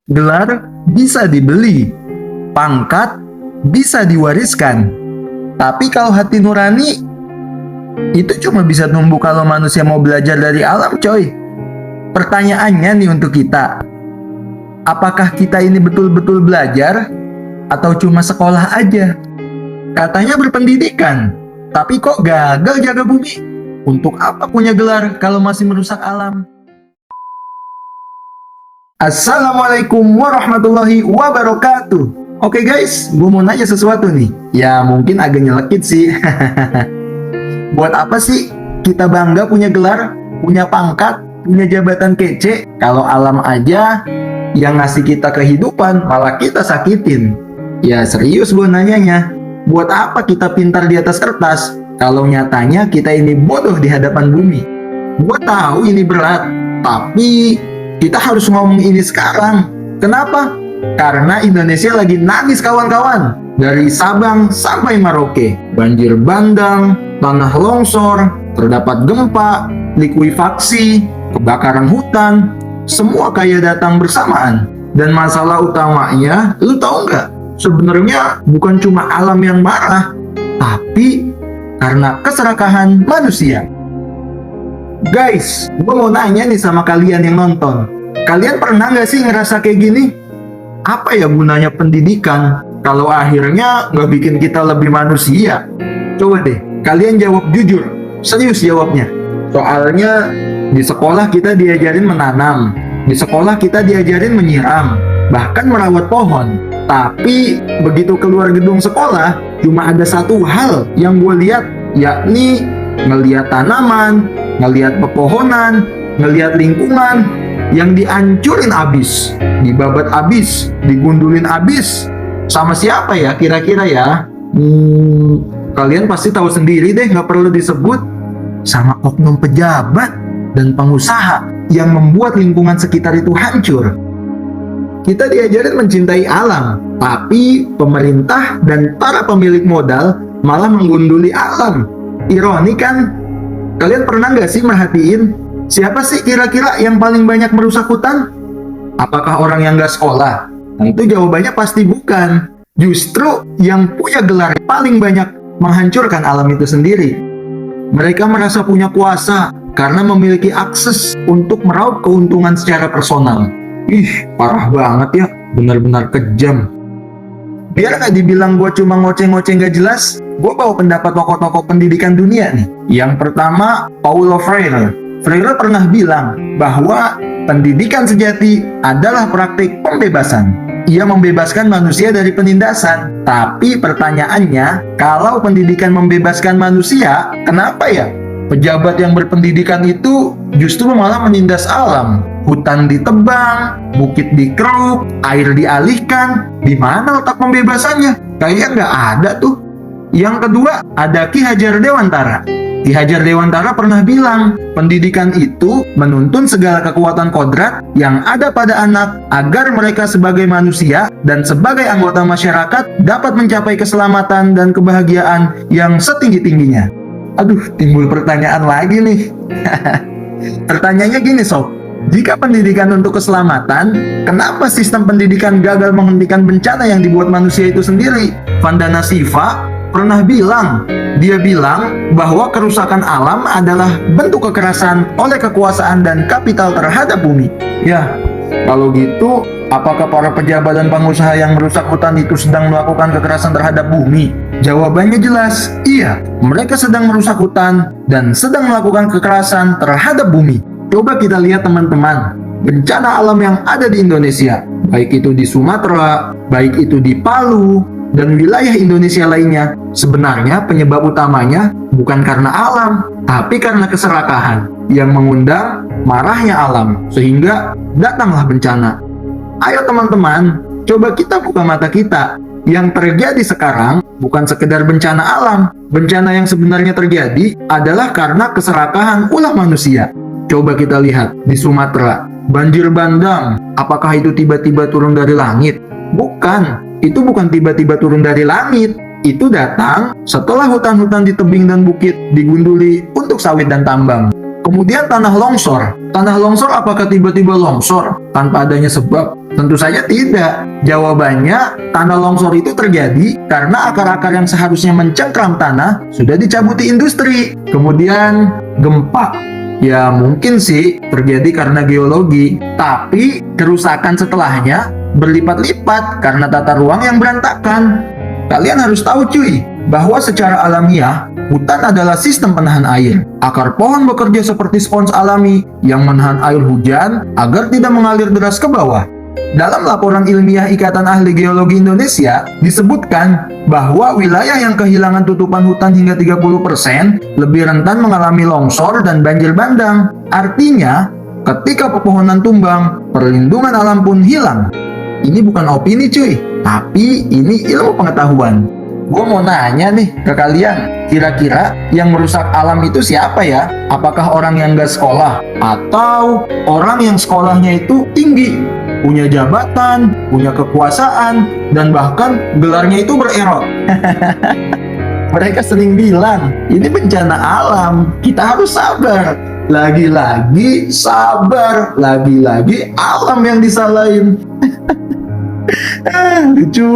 Gelar bisa dibeli, pangkat bisa diwariskan. Tapi kalau hati nurani, itu cuma bisa tumbuh kalau manusia mau belajar dari alam, coy. Pertanyaannya nih untuk kita, apakah kita ini betul-betul belajar atau cuma sekolah aja? Katanya berpendidikan, tapi kok gagal jaga bumi? Untuk apa punya gelar kalau masih merusak alam? Assalamualaikum warahmatullahi wabarakatuh. Oke guys, gue mau nanya sesuatu nih. Ya mungkin agak nyelekit sih. Buat apa sih kita bangga punya gelar, punya pangkat, punya jabatan kece, kalau alam aja yang ngasih kita kehidupan malah kita sakitin? Ya serius gue nanyanya. Buat apa kita pintar di atas kertas kalau nyatanya kita ini bodoh di hadapan bumi? Gue tahu ini berat, tapi kita harus ngomong ini sekarang. Kenapa? Karena Indonesia lagi nangis kawan-kawan. Dari Sabang sampai Merauke, banjir bandang, tanah longsor, terdapat gempa, likuifaksi, kebakaran hutan, semua kayak datang bersamaan. Dan masalah utamanya, lu tahu nggak? Sebenarnya bukan cuma alam yang marah, tapi karena keserakahan manusia. Guys, gue mau nanya nih sama kalian yang nonton. Kalian pernah nggak sih ngerasa kayak gini? Apa ya gunanya pendidikan kalau akhirnya nggak bikin kita lebih manusia? Coba deh, kalian jawab jujur. Serius jawabnya. Soalnya di sekolah kita diajarin menanam. Di sekolah kita diajarin menyiram, bahkan merawat pohon. Tapi begitu keluar gedung sekolah, cuma ada satu hal yang gue lihat, yakni ngelihat tanaman, ngelihat pepohonan, ngelihat lingkungan yang dihancurin abis, dibabat abis, digundulin abis. Sama siapa ya kira-kira ya? Kalian pasti tahu sendiri deh, nggak perlu disebut. Sama oknum pejabat dan pengusaha yang membuat lingkungan sekitar itu hancur. Kita diajarin mencintai alam, tapi pemerintah dan para pemilik modal malah menggunduli alam. Ironi kan? Kalian pernah nggak sih merhatiin siapa sih kira-kira yang paling banyak merusak hutan? Apakah orang yang nggak sekolah? Tentu jawabannya pasti bukan. Justru yang punya gelar paling banyak menghancurkan alam itu sendiri. Mereka merasa punya kuasa karena memiliki akses untuk meraup keuntungan secara personal. Ih, parah banget ya, benar-benar kejam. Biar nggak dibilang gue cuma ngoceh-ngoceh nggak jelas, gue bawa pendapat tokoh-tokoh pendidikan dunia nih. Yang pertama, Paulo Freire. Freire pernah bilang bahwa pendidikan sejati adalah praktik pembebasan. Ia membebaskan manusia dari penindasan. Tapi pertanyaannya, kalau pendidikan membebaskan manusia, kenapa ya pejabat yang berpendidikan itu justru malah menindas alam? Hutan ditebang, bukit dikeruk, air dialihkan. Di mana letak pembebasannya? Kayaknya nggak ada tuh. Yang kedua, ada Ki Hajar Dewantara. Ki Hajar Dewantara pernah bilang, pendidikan itu menuntun segala kekuatan kodrat yang ada pada anak agar mereka sebagai manusia dan sebagai anggota masyarakat dapat mencapai keselamatan dan kebahagiaan yang setinggi-tingginya. Aduh, timbul pertanyaan lagi nih. Pertanyaannya gini sob, jika pendidikan untuk keselamatan, kenapa sistem pendidikan gagal menghentikan bencana yang dibuat manusia itu sendiri? Vandana Shiva pernah bilang, dia bilang bahwa kerusakan alam adalah bentuk kekerasan oleh kekuasaan dan kapital terhadap bumi. Ya, kalau gitu, apakah para pejabat dan pengusaha yang merusak hutan itu sedang melakukan kekerasan terhadap bumi? Jawabannya jelas, iya. Mereka sedang merusak hutan dan sedang melakukan kekerasan terhadap bumi. Coba kita lihat teman-teman, bencana alam yang ada di Indonesia, baik itu di Sumatera, baik itu di Palu, dan wilayah Indonesia lainnya, sebenarnya penyebab utamanya bukan karena alam, tapi karena keserakahan yang mengundang marahnya alam, sehingga datanglah bencana. Ayo teman-teman, coba kita buka mata kita. Yang terjadi sekarang bukan sekedar bencana alam. Bencana yang sebenarnya terjadi adalah karena keserakahan ulah manusia. Coba kita lihat di Sumatera, banjir bandang, apakah itu tiba-tiba turun dari langit? Bukan, itu bukan tiba-tiba turun dari langit. Itu datang setelah hutan-hutan di tebing dan bukit digunduli untuk sawit dan tambang. Kemudian tanah longsor. Tanah longsor apakah tiba-tiba longsor tanpa adanya sebab? Tentu saja tidak. Jawabannya, tanah longsor itu terjadi karena akar-akar yang seharusnya mencengkram tanah sudah dicabuti industri. Kemudian gempa. Ya mungkin sih terjadi karena geologi, tapi kerusakan setelahnya berlipat-lipat karena tata ruang yang berantakan. Kalian harus tahu cuy, bahwa secara alamiah, hutan adalah sistem penahan air. Akar pohon bekerja seperti spons alami yang menahan air hujan agar tidak mengalir deras ke bawah. Dalam laporan ilmiah Ikatan Ahli Geologi Indonesia, disebutkan bahwa wilayah yang kehilangan tutupan hutan hingga 30% lebih rentan mengalami longsor dan banjir bandang. Artinya, ketika pepohonan tumbang, perlindungan alam pun hilang. Ini bukan opini cuy, tapi ini ilmu pengetahuan. Gue mau nanya nih ke kalian, kira-kira yang merusak alam itu siapa ya? Apakah orang yang gak sekolah? Atau orang yang sekolahnya itu tinggi? Punya jabatan, punya kekuasaan, dan bahkan gelarnya itu bererot. Mereka sering bilang, ini bencana alam, kita harus sabar. Lagi-lagi sabar, lagi-lagi alam yang disalahin. Lucu.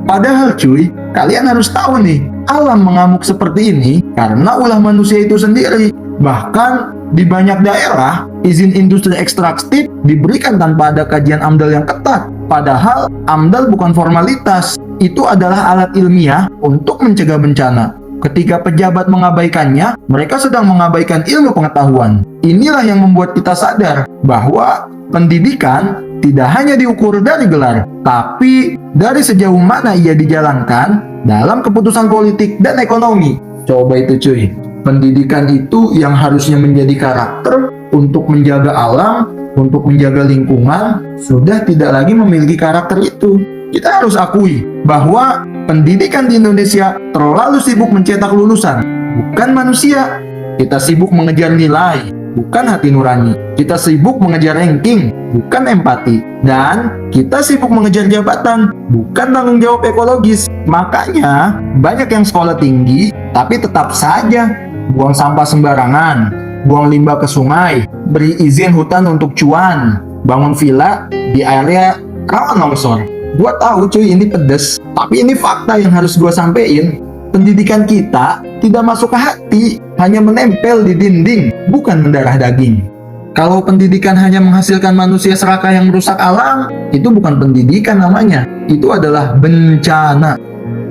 Padahal cuy, kalian harus tahu nih, alam mengamuk seperti ini karena ulah manusia itu sendiri. Bahkan di banyak daerah, izin industri ekstraktif diberikan tanpa ada kajian AMDAL yang ketat. Padahal AMDAL bukan formalitas, itu adalah alat ilmiah untuk mencegah bencana. Ketika pejabat mengabaikannya, mereka sedang mengabaikan ilmu pengetahuan. Inilah yang membuat kita sadar bahwa pendidikan tidak hanya diukur dari gelar, tapi dari sejauh mana ia dijalankan dalam keputusan politik dan ekonomi. Coba itu cuy, pendidikan itu yang harusnya menjadi karakter untuk menjaga alam, untuk menjaga lingkungan, sudah tidak lagi memiliki karakter itu. Kita harus akui bahwa pendidikan di Indonesia terlalu sibuk mencetak lulusan, bukan manusia. Kita sibuk mengejar nilai, bukan hati nurani. Kita sibuk mengejar ranking, bukan empati. Dan kita sibuk mengejar jabatan, bukan tanggung jawab ekologis. Makanya, banyak yang sekolah tinggi, tapi tetap saja buang sampah sembarangan, buang limbah ke sungai, beri izin hutan untuk cuan, bangun villa di area rawan longsor. Gua tahu cuy ini pedes, tapi ini fakta yang harus gua sampein. Pendidikan kita tidak masuk ke hati, hanya menempel di dinding, bukan mendarah daging. Kalau pendidikan hanya menghasilkan manusia serakah yang merusak alam, itu bukan pendidikan namanya, itu adalah bencana.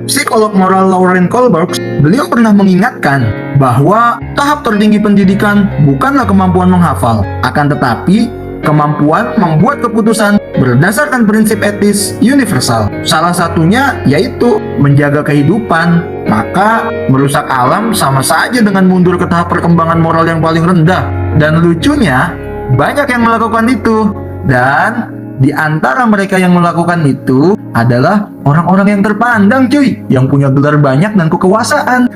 Psikolog moral Lauren Kohlberg, beliau pernah mengingatkan bahwa tahap tertinggi pendidikan bukanlah kemampuan menghafal, akan tetapi kemampuan membuat keputusan berdasarkan prinsip etis universal. Salah satunya yaitu menjaga kehidupan. Maka merusak alam sama saja dengan mundur ke tahap perkembangan moral yang paling rendah. Dan lucunya, banyak yang melakukan itu. Dan di antara mereka yang melakukan itu adalah orang-orang yang terpandang cuy, yang punya gelar banyak dan kekuasaan.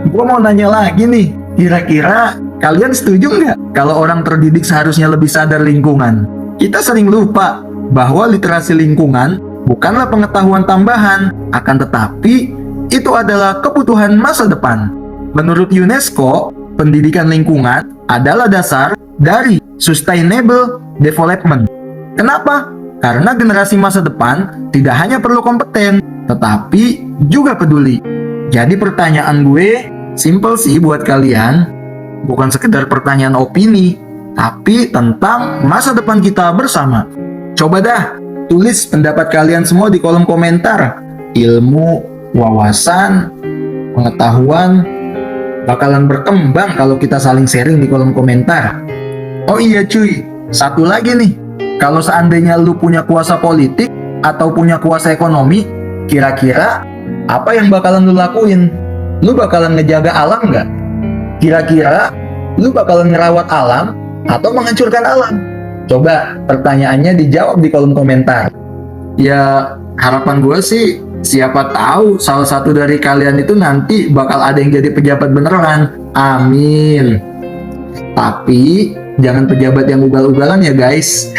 Gua mau nanya lagi nih, kira-kira kalian setuju nggak kalau orang terdidik seharusnya lebih sadar lingkungan? Kita sering lupa bahwa literasi lingkungan bukanlah pengetahuan tambahan, akan tetapi itu adalah kebutuhan masa depan. Menurut UNESCO, pendidikan lingkungan adalah dasar dari sustainable development. Kenapa? Karena generasi masa depan tidak hanya perlu kompeten, tetapi juga peduli. Jadi pertanyaan gue simple sih buat kalian, bukan sekedar pertanyaan opini, tapi tentang masa depan kita bersama. Coba dah, tulis pendapat kalian semua di kolom komentar. Ilmu, wawasan, pengetahuan bakalan berkembang kalau kita saling sharing di kolom komentar. Oh iya cuy, satu lagi nih. Kalau seandainya lu punya kuasa politik atau punya kuasa ekonomi, kira-kira apa yang bakalan lu lakuin? Lu bakalan ngejaga alam nggak? Kira-kira lu bakalan ngerawat alam atau menghancurkan alam? Coba pertanyaannya dijawab di kolom komentar. Ya harapan gue sih, siapa tahu salah satu dari kalian itu nanti bakal ada yang jadi pejabat beneran. Amin. Tapi jangan pejabat yang ugal-ugalan ya guys.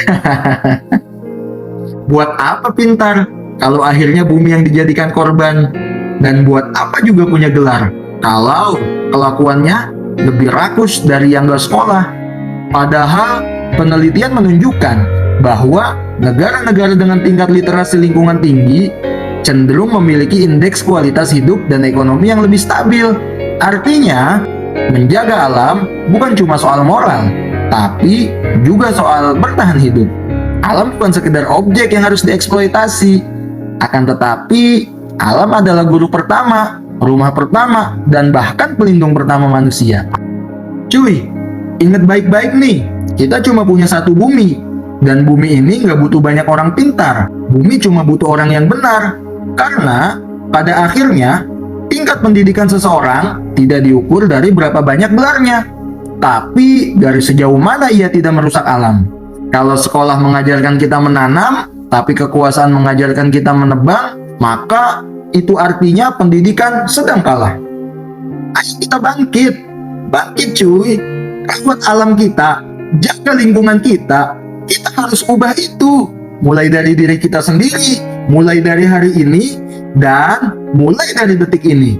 Buat apa pintar kalau akhirnya bumi yang dijadikan korban? Dan buat apa juga punya gelar kalau kelakuannya lebih rakus dari yang gak sekolah. Padahal penelitian menunjukkan bahwa negara-negara dengan tingkat literasi lingkungan tinggi cenderung memiliki indeks kualitas hidup dan ekonomi yang lebih stabil. Artinya, menjaga alam bukan cuma soal moral, tapi juga soal bertahan hidup. Alam bukan sekedar objek yang harus dieksploitasi, akan tetapi alam adalah guru pertama, rumah pertama, dan bahkan pelindung pertama manusia. Cuy, ingat baik-baik nih, kita cuma punya satu bumi, dan bumi ini nggak butuh banyak orang pintar. Bumi cuma butuh orang yang benar, karena pada akhirnya tingkat pendidikan seseorang tidak diukur dari berapa banyak gelarnya, tapi dari sejauh mana ia tidak merusak alam. Kalau sekolah mengajarkan kita menanam, tapi kekuasaan mengajarkan kita menebang, maka itu artinya pendidikan sedang kalah. Ayo kita bangkit. Bangkit cuy. Rawat alam kita, jaga lingkungan kita. Kita harus ubah itu. Mulai dari diri kita sendiri, mulai dari hari ini, dan mulai dari detik ini.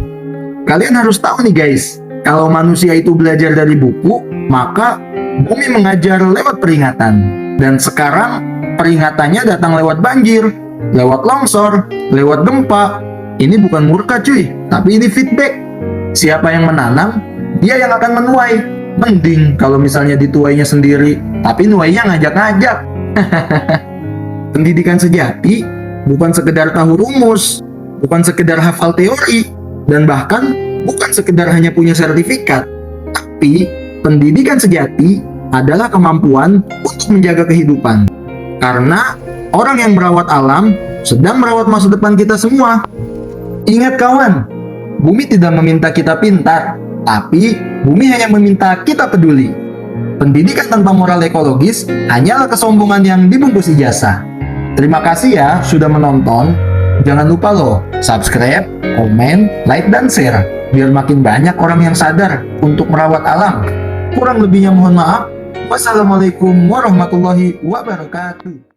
Kalian harus tahu nih guys, kalau manusia itu belajar dari buku, maka bumi mengajar lewat peringatan. Dan sekarang peringatannya datang lewat banjir, lewat longsor, lewat gempa. Ini bukan murka cuy, tapi ini feedback. Siapa yang menanam, dia yang akan menuai. Mending kalau misalnya dituainya sendiri, tapi nuainya ngajak-ngajak. Pendidikan sejati bukan sekedar tahu rumus, bukan sekedar hafal teori, dan bahkan bukan sekedar hanya punya sertifikat. Tapi pendidikan sejati adalah kemampuan untuk menjaga kehidupan. Karena orang yang merawat alam sedang merawat masa depan kita semua. Ingat kawan, bumi tidak meminta kita pintar, tapi bumi hanya meminta kita peduli. Pendidikan tanpa moral ekologis hanyalah kesombongan yang dibungkus ijazah. Terima kasih ya sudah menonton. Jangan lupa loh, subscribe, komen, like, dan share, biar makin banyak orang yang sadar untuk merawat alam. Kurang lebihnya mohon maaf. Wassalamualaikum warahmatullahi wabarakatuh.